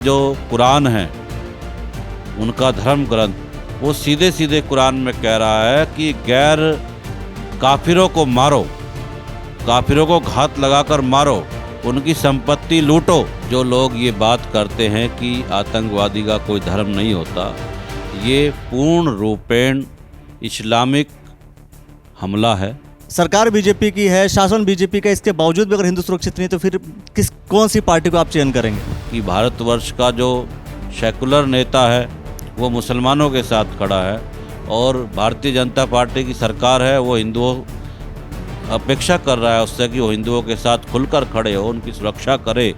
जो कुरान है उनका धर्म ग्रंथ, वो सीधे सीधे कुरान में कह रहा है कि गैर काफिरों को मारो, काफिरों को घात लगाकर मारो, उनकी संपत्ति लूटो। जो लोग ये बात करते हैं कि आतंकवादी का कोई धर्म नहीं होता, ये पूर्ण रूपेण इस्लामिक हमला है। सरकार बीजेपी की है, शासन बीजेपी का, इसके बावजूद भी अगर हिंदू सुरक्षित नहीं तो फिर कौन सी पार्टी को आप चयन करेंगे? कि भारतवर्ष का जो सेकुलर नेता है वो मुसलमानों के साथ खड़ा है और भारतीय जनता पार्टी की सरकार है वो हिंदुओं अपेक्षा कर रहा है उससे कि वो हिंदुओं के साथ खुलकर खड़े हो, उनकी सुरक्षा करे,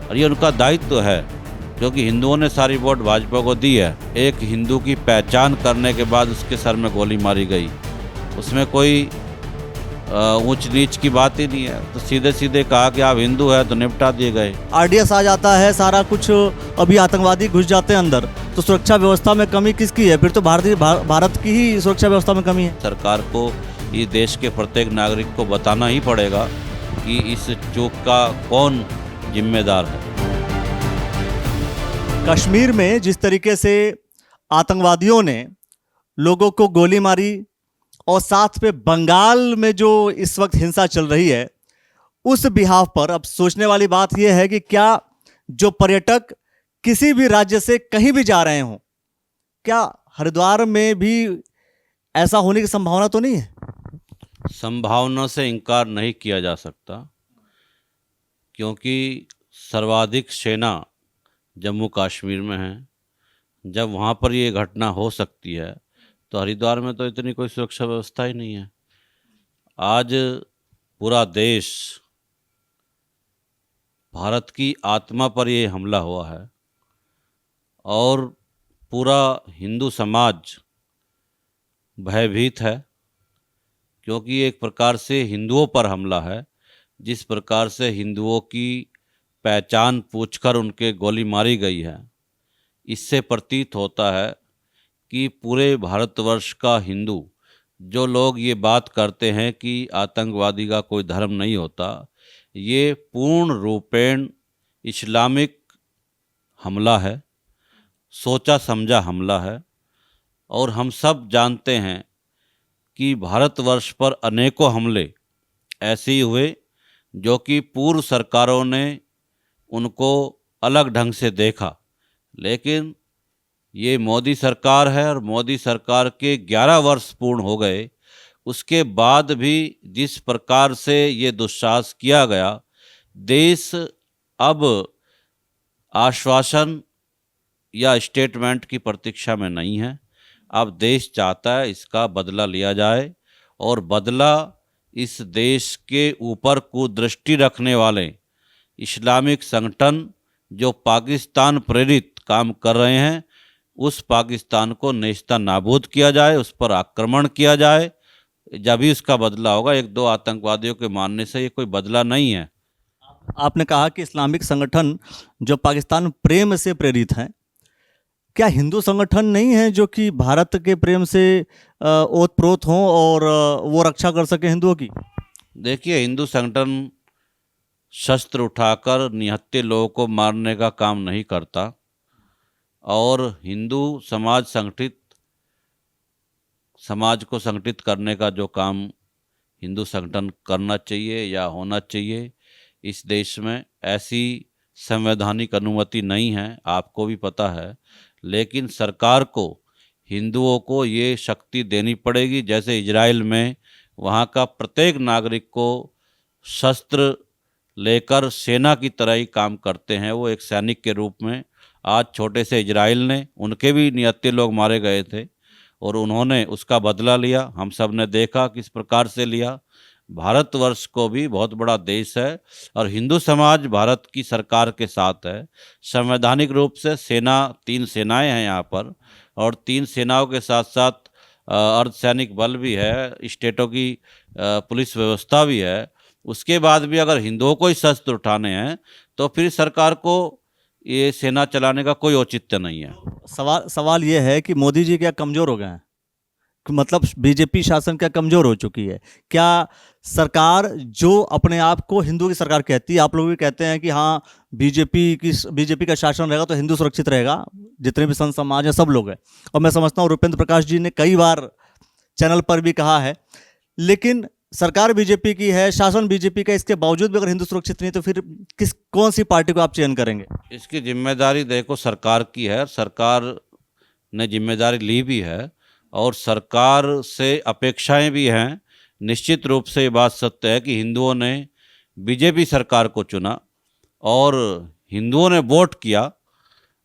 और ये उनका दायित्व है क्योंकि हिंदुओं ने सारी वोट भाजपा को दी है। एक हिंदू की पहचान करने के बाद उसके सर में गोली मारी गई, उसमें कोई ऊंच नीच की बात ही नहीं है। तो सीधे सीधे कहा कि आप हिंदू हैं तो निपटा दिए गए। आरडीएस आ जाता है, सारा कुछ, अभी आतंकवादी घुस जाते हैं अंदर, तो सुरक्षा व्यवस्था में कमी किसकी है? फिर तो भारत की ही सुरक्षा व्यवस्था में कमी है। सरकार को इस देश के प्रत्येक नागरिक को बताना ही पड़ेगा कि इस चूक का कौन जिम्मेदार है। कश्मीर में जिस तरीके से आतंकवादियों ने लोगों को गोली मारी और साथ में बंगाल में जो इस वक्त हिंसा चल रही है, उस बिहाफ पर अब सोचने वाली बात यह है कि क्या जो पर्यटक किसी भी राज्य से कहीं भी जा रहे हों, क्या हरिद्वार में भी ऐसा होने की संभावना तो नहीं है? संभावना से इनकार नहीं किया जा सकता क्योंकि सर्वाधिक सेना जम्मू कश्मीर में है। जब वहाँ पर ये घटना हो सकती है तो हरिद्वार में तो इतनी कोई सुरक्षा व्यवस्था ही नहीं है। आज पूरा देश, भारत की आत्मा पर ये हमला हुआ है और पूरा हिंदू समाज भयभीत है क्योंकि एक प्रकार से हिंदुओं पर हमला है। जिस प्रकार से हिंदुओं की पहचान पूछकर उनके गोली मारी गई है, इससे प्रतीत होता है कि पूरे भारतवर्ष का हिंदू, जो लोग ये बात करते हैं कि आतंकवादी का कोई धर्म नहीं होता, ये पूर्ण रूपेण इस्लामिक हमला है, सोचा समझा हमला है। और हम सब जानते हैं कि भारतवर्ष पर अनेकों हमले ऐसे ही हुए जो कि पूर्व सरकारों ने उनको अलग ढंग से देखा, लेकिन ये मोदी सरकार है और मोदी सरकार के 11 वर्ष पूर्ण हो गए, उसके बाद भी जिस प्रकार से ये दुस्साहस किया गया, देश अब आश्वासन या स्टेटमेंट की प्रतीक्षा में नहीं है। अब देश चाहता है इसका बदला लिया जाए और बदला इस देश के ऊपर कुदृष्टि रखने वाले इस्लामिक संगठन जो पाकिस्तान प्रेरित काम कर रहे हैं, उस पाकिस्तान को नेस्ता नाबूद किया जाए, उस पर आक्रमण किया जाए, जब भी उसका बदला होगा। एक दो आतंकवादियों के मारने से ये कोई बदला नहीं है। आपने कहा कि इस्लामिक संगठन जो पाकिस्तान प्रेम से प्रेरित हैं, क्या हिंदू संगठन नहीं है जो कि भारत के प्रेम से ओतप्रोत हों और वो रक्षा कर सके हिंदुओं की? देखिए, हिंदू संगठन शस्त्र उठाकर निहत्थे लोगों को मारने का काम नहीं करता और हिंदू समाज को संगठित करने का जो काम हिंदू संगठन करना चाहिए या होना चाहिए, इस देश में ऐसी संवैधानिक अनुमति नहीं है, आपको भी पता है। लेकिन सरकार को हिंदुओं को ये शक्ति देनी पड़ेगी, जैसे इजराइल में वहाँ का प्रत्येक नागरिक को शस्त्र लेकर सेना की तरह ही काम करते हैं, वो एक सैनिक के रूप में। आज छोटे से इजराइल ने, उनके भी निहत्थे लोग मारे गए थे और उन्होंने उसका बदला लिया। हम सब ने देखा किस प्रकार से लिया। भारतवर्ष को भी बहुत बड़ा देश है और हिंदू समाज भारत की सरकार के साथ है। संवैधानिक रूप से सेना, 3 सेनाएं हैं यहाँ पर और 3 सेनाओं के साथ साथ अर्धसैनिक बल भी है, स्टेटों की पुलिस व्यवस्था भी है। उसके बाद भी अगर हिंदुओं को ही शस्त्र उठाने हैं तो फिर सरकार को ये सेना चलाने का कोई औचित्य नहीं है। सवाल ये है कि मोदी जी क्या कमज़ोर हो गए हैं? मतलब बीजेपी शासन क्या कमजोर हो चुकी है? क्या सरकार जो अपने आप को हिंदू की सरकार कहती है, आप लोग भी कहते हैं कि हाँ बीजेपी का शासन रहेगा तो हिंदू सुरक्षित रहेगा, जितने भी संत समाज है सब लोग हैं, और मैं समझता हूँ रुपेंद्र प्रकाश जी ने कई बार चैनल पर भी कहा है, लेकिन सरकार बीजेपी की है, शासन बीजेपी का, इसके बावजूद भी अगर हिंदू सुरक्षित नहीं तो फिर कौन सी पार्टी को आप चयन करेंगे? इसकी जिम्मेदारी देखो सरकार की है, सरकार ने जिम्मेदारी ली भी है और सरकार से अपेक्षाएं भी हैं। निश्चित रूप से ये बात सत्य है कि हिंदुओं ने बीजेपी सरकार को चुना और हिंदुओं ने वोट किया।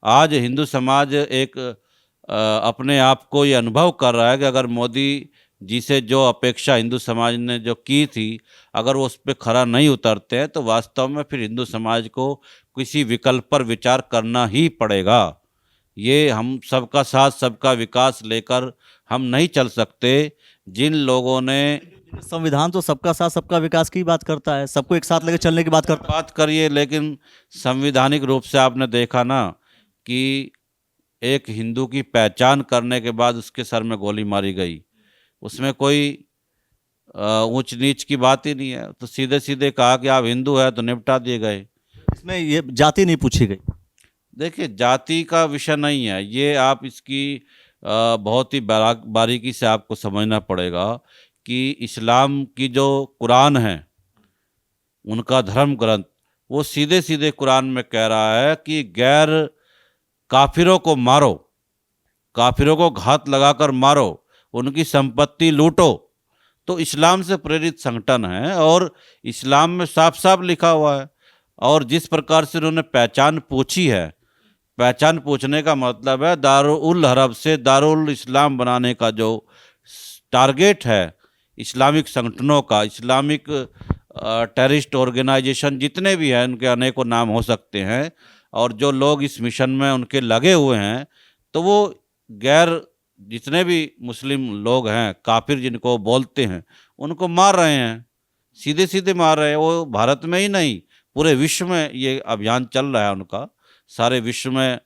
आज हिंदू समाज एक अपने आप को ये अनुभव कर रहा है कि अगर मोदी जी से जो अपेक्षा हिंदू समाज ने जो की थी, अगर वो उस पर खरा नहीं उतरते हैं तो वास्तव में फिर हिंदू समाज को किसी विकल्प पर विचार करना ही पड़ेगा। ये हम सबका साथ सबका विकास लेकर हम नहीं चल सकते। जिन लोगों ने संविधान तो सबका साथ सबका विकास की बात करता है, सबको एक साथ लेकर चलने की बात करता है। बात करिए, लेकिन संवैधानिक रूप से आपने देखा ना कि एक हिंदू की पहचान करने के बाद उसके सर में गोली मारी गई, उसमें कोई ऊंच नीच की बात ही नहीं है। तो सीधे सीधे कहा कि आप हिंदू है तो निपटा दिए गए। इसमें ये जाति नहीं पूछी गई। देखिए, जाति का विषय नहीं है ये, आप इसकी बहुत ही बारीकी से आपको समझना पड़ेगा कि इस्लाम की जो कुरान है, उनका धर्म ग्रंथ, वो सीधे सीधे कुरान में कह रहा है कि गैर काफिरों को मारो, काफिरों को घात लगाकर मारो, उनकी संपत्ति लूटो। तो इस्लाम से प्रेरित संगठन है और इस्लाम में साफ साफ लिखा हुआ है। और जिस प्रकार से उन्होंने पहचान पूछी है, पहचान पूछने का मतलब है दारुल हरब से दारुल इस्लाम बनाने का जो टारगेट है इस्लामिक संगठनों का, इस्लामिक टेररिस्ट ऑर्गेनाइजेशन जितने भी हैं, उनके अनेकों नाम हो सकते हैं, और जो लोग इस मिशन में उनके लगे हुए हैं, तो वो गैर जितने भी मुस्लिम लोग हैं, काफिर जिनको बोलते हैं, उनको मार रहे हैं, सीधे सीधे मार रहे हैं। वो भारत में ही नहीं, पूरे विश्व में ये अभियान चल रहा है उनका। सारे विश्व में,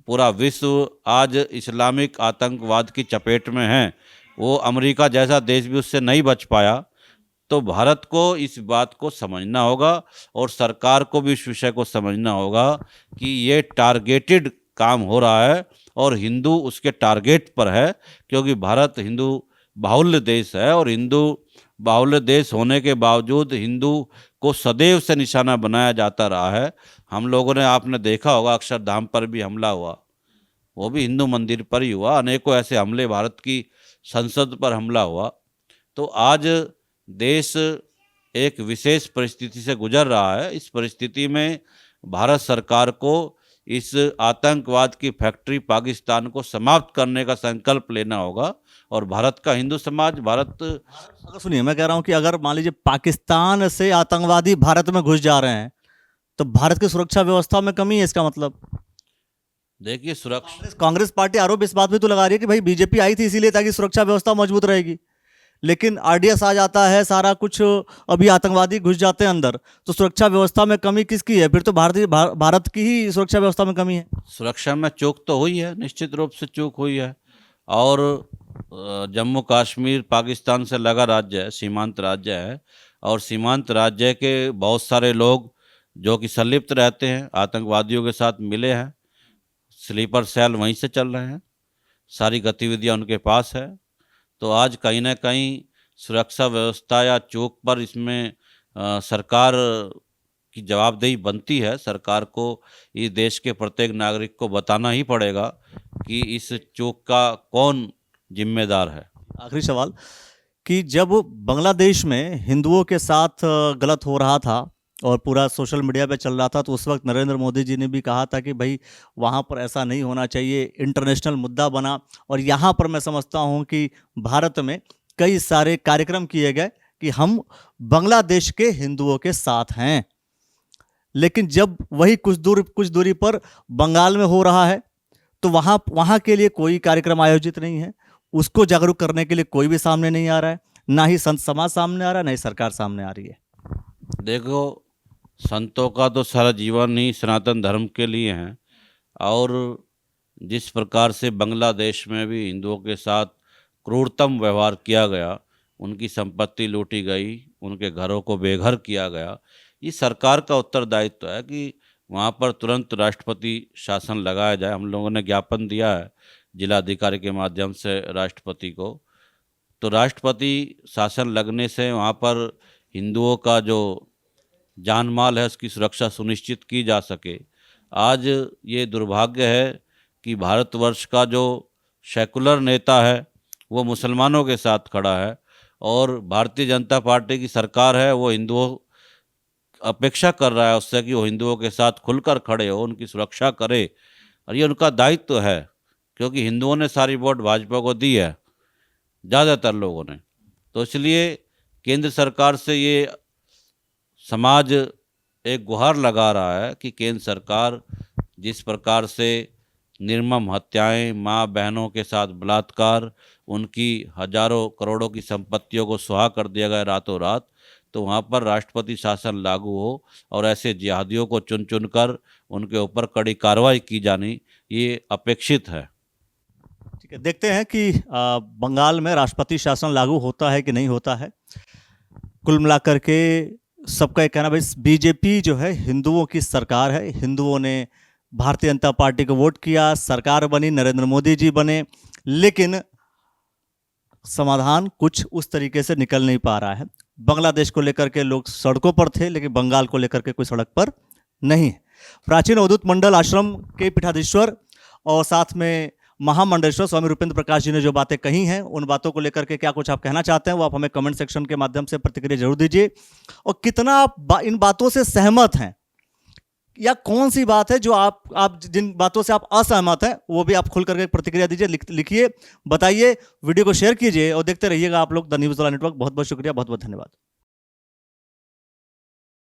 पूरा विश्व आज इस्लामिक आतंकवाद की चपेट में है। वो अमेरिका जैसा देश भी उससे नहीं बच पाया। तो भारत को इस बात को समझना होगा और सरकार को भी इस विषय को समझना होगा कि ये टारगेटेड काम हो रहा है और हिंदू उसके टारगेट पर है, क्योंकि भारत हिंदू बाहुल्य देश है और हिंदू बाहुल्य देश होने के बावजूद हिंदू को सदैव से निशाना बनाया जाता रहा है। हम लोगों ने, आपने देखा होगा, अक्षरधाम पर भी हमला हुआ, वो भी हिंदू मंदिर पर ही हुआ। अनेकों ऐसे हमले, भारत की संसद पर हमला हुआ। तो आज देश एक विशेष परिस्थिति से गुजर रहा है। इस परिस्थिति में भारत सरकार को इस आतंकवाद की फैक्ट्री पाकिस्तान को समाप्त करने का संकल्प लेना होगा। और भारत का हिंदू समाज, अगर सुनिए, मैं कह रहा हूं कि अगर मान लीजिए पाकिस्तान से आतंकवादी भारत में घुस जा रहे हैं तो भारत की सुरक्षा व्यवस्था में कमी है, इसका मतलब? देखिए, सुरक्षा, कांग्रेस पार्टी आरोप इस बात पे तो लगा रही है कि भाई बीजेपी आई थी इसीलिए ताकि सुरक्षा व्यवस्था मजबूत रहेगी, लेकिन आरडीएस आ जाता है, सारा कुछ, अभी आतंकवादी घुस जाते हैं अंदर, तो सुरक्षा व्यवस्था में कमी किसकी है? फिर तो भारत की ही सुरक्षा व्यवस्था में कमी है। सुरक्षा में चूक तो हुई है, निश्चित रूप से चूक हुई है। और जम्मू कश्मीर पाकिस्तान से लगा राज्य है, सीमांत राज्य है, और सीमांत राज्य के बहुत सारे लोग जो कि संलिप्त रहते हैं, आतंकवादियों के साथ मिले हैं, स्लीपर सेल वहीं से चल रहे हैं, सारी गतिविधियां उनके पास है। तो आज कहीं ना कहीं सुरक्षा व्यवस्था या चूक पर इसमें सरकार की जवाबदेही बनती है। सरकार को इस देश के प्रत्येक नागरिक को बताना ही पड़ेगा कि इस चूक का कौन जिम्मेदार है। आखिरी सवाल कि जब बांग्लादेश में हिंदुओं के साथ गलत हो रहा था और पूरा सोशल मीडिया पे चल रहा था, तो उस वक्त नरेंद्र मोदी जी ने भी कहा था कि भाई वहाँ पर ऐसा नहीं होना चाहिए, इंटरनेशनल मुद्दा बना। और यहाँ पर मैं समझता हूँ कि भारत में कई सारे कार्यक्रम किए गए कि हम बांग्लादेश के हिंदुओं के साथ हैं, लेकिन जब वही कुछ दूरी पर बंगाल में हो रहा है तो वहाँ के लिए कोई कार्यक्रम आयोजित नहीं है, उसको जागरूक करने के लिए कोई भी सामने नहीं आ रहा है, ना ही संत समाज सामने आ रहा है, ना ही सरकार सामने आ रही है। देखो, संतों का तो सारा जीवन ही सनातन धर्म के लिए है, और जिस प्रकार से बांग्लादेश में भी हिंदुओं के साथ क्रूरतम व्यवहार किया गया, उनकी संपत्ति लूटी गई, उनके घरों को बेघर किया गया। ये सरकार का उत्तरदायित्व है कि वहाँ पर तुरंत राष्ट्रपति शासन लगाया जाए। हम लोगों ने ज्ञापन दिया है जिलाधिकारी के माध्यम से राष्ट्रपति को, तो राष्ट्रपति शासन लगने से वहाँ पर हिंदुओं का जो जान माल है उसकी सुरक्षा सुनिश्चित की जा सके। आज ये दुर्भाग्य है कि भारतवर्ष का जो सेकुलर नेता है वो मुसलमानों के साथ खड़ा है, और भारतीय जनता पार्टी की सरकार है वो हिंदुओं अपेक्षा कर रहा है उससे कि वो हिंदुओं के साथ खुलकर खड़े हो, उनकी सुरक्षा करे, और ये उनका दायित्व है क्योंकि हिंदुओं ने सारी वोट भाजपा को दी है, ज़्यादातर लोगों ने। तो इसलिए केंद्र सरकार से ये समाज एक गुहार लगा रहा है कि केंद्र सरकार जिस प्रकार से निर्मम हत्याएं, माँ बहनों के साथ बलात्कार, उनकी हजारों करोड़ों की संपत्तियों को सुहा कर दिया गया रातों रात, तो वहाँ पर राष्ट्रपति शासन लागू हो और ऐसे जिहादियों को चुन चुन कर उनके ऊपर कड़ी कार्रवाई की जानी ये अपेक्षित है। ठीक है, देखते हैं कि बंगाल में राष्ट्रपति शासन लागू होता है कि नहीं होता है। कुल मिलाकर के सबका ये कहना, भाई बीजेपी जो है हिंदुओं की सरकार है, हिंदुओं ने भारतीय जनता पार्टी को वोट किया, सरकार बनी, नरेंद्र मोदी जी बने, लेकिन समाधान कुछ उस तरीके से निकल नहीं पा रहा है। बांग्लादेश को लेकर के लोग सड़कों पर थे, लेकिन बंगाल को लेकर के कोई सड़क पर नहीं है। प्राचीन अवधूत मंडल आश्रम के पीठाधीश्वर और साथ में महामंडलेश्वर स्वामी रूपेंद्र प्रकाश जी ने जो बातें कही हैं, उन बातों को लेकर के क्या कुछ आप कहना चाहते हैं वो आप हमें कमेंट सेक्शन के माध्यम से प्रतिक्रिया जरूर दीजिए, और कितना आप इन बातों से सहमत हैं या कौन सी बात है जो आप जिन बातों से आप असहमत हैं वो भी आप खुल करके प्रतिक्रिया दीजिए, लिखिए, बताइए, वीडियो को शेयर कीजिए और देखते रहिएगा आप लोग द न्यूज़ वाला नेटवर्क। बहुत बहुत शुक्रिया, बहुत बहुत धन्यवाद।